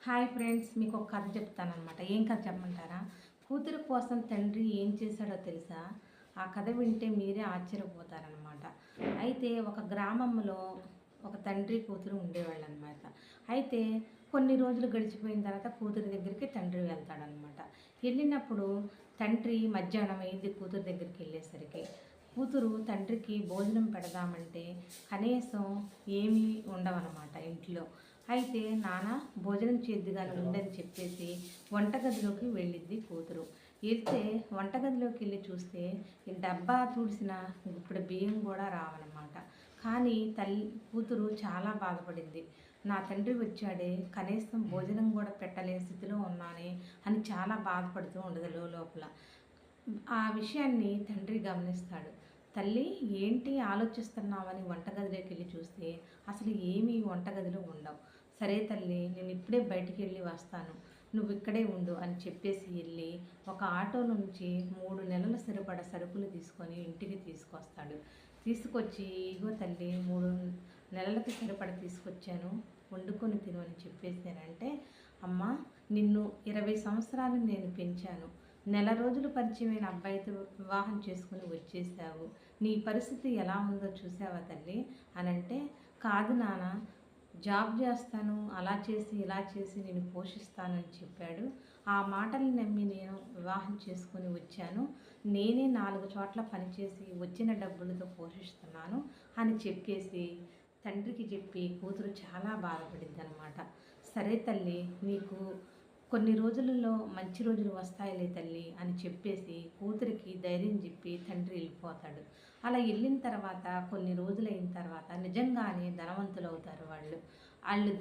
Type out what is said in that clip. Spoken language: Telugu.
హాయ్ ఫ్రెండ్స్, మీకు ఒక కథ చెప్తానన్నమాట. ఏం కథ చెప్పమంటారా? కూతురు కోసం తండ్రి ఏం చేశాడో తెలుసా? ఆ కథ వింటే మీరే ఆశ్చర్యపోతారనమాట. అయితే ఒక గ్రామంలో ఒక తండ్రి కూతురు ఉండేవాళ్ళనమాట. అయితే కొన్ని రోజులు గడిచిపోయిన తర్వాత కూతురి దగ్గరికి తండ్రి వెళ్తాడనమాట. వెళ్ళినప్పుడు తండ్రి మధ్యాహ్నం అయింది కూతురు దగ్గరికి వెళ్ళేసరికి. కూతురు తండ్రికి భోజనం పెడదామంటే కనీసం ఏమీ ఉండవన్నమాట ఇంట్లో. అయితే నాన్న భోజనం చేద్దుగాని ఉండని చెప్పేసి వంటగదిలోకి వెళ్ళిద్ది కూతురు. వెళ్తే వంటగదిలోకి వెళ్ళి చూస్తే ఈ డబ్బా తుడిసిన ఇప్పుడు బియ్యం కూడా రావన్నమాట. కానీ కూతురు చాలా బాధపడింది. నా తండ్రి వచ్చాడే, కనీసం భోజనం కూడా పెట్టలేని స్థితిలో ఉన్నానే అని చాలా బాధపడుతూ ఉండదు లోపల. ఆ విషయాన్ని తండ్రి గమనిస్తాడు. తల్లి, ఏంటి ఆలోచిస్తున్నావని వంటగదిలోకి వెళ్ళి చూస్తే అసలు ఏమీ వంటగదిలో ఉండవు. సరే తల్లి, నేను ఇప్పుడే బయటికి వెళ్ళి వస్తాను, నువ్వు ఇక్కడే ఉండు అని చెప్పేసి వెళ్ళి ఒక ఆటో నుంచి 3 నెలల సరిపడ సరుకులు తీసుకొని ఇంటికి తీసుకొస్తాడు. తీసుకొచ్చి, ఇగో తల్లి, 3 నెలలకి సరిపడ తీసుకొచ్చాను, వండుకొని తిను అని చెప్పేసానంటే, అమ్మ, నిన్ను 20 సంవత్సరాలు నేను పెంచాను, నెల రోజులు పరిచయమైన అబ్బాయితో వివాహం చేసుకుని వచ్చేసావు, నీ పరిస్థితి ఎలా ఉందో చూసావా తల్లి అని అంటే, కాదు నాన్న, జాబ్ చేస్తాను, అలా చేసి ఇలా చేసి నేను పోషిస్తానని చెప్పాడు. ఆ మాటలు నమ్మి నేను వివాహం చేసుకుని వచ్చాను, నేనే 4 చోట్ల పనిచేసి వచ్చిన డబ్బులతో పోషిస్తున్నాను అని చెప్పేసి తండ్రికి చెప్పి కూతురు చాలా బాధపడింది అనమాట. సరే తల్లి, నీకు కొన్ని రోజులలో మంచి రోజులు వస్తాయిలే తల్లి అని చెప్పేసి కూతురికి ధైర్యం చెప్పి తండ్రి వెళ్ళిపోతాడు. అలా వెళ్ళిన తర్వాత కొన్ని రోజులైన తర్వాత నిజంగానే ధనవంతులు అవుతారు వాళ్ళు. వాళ్ళు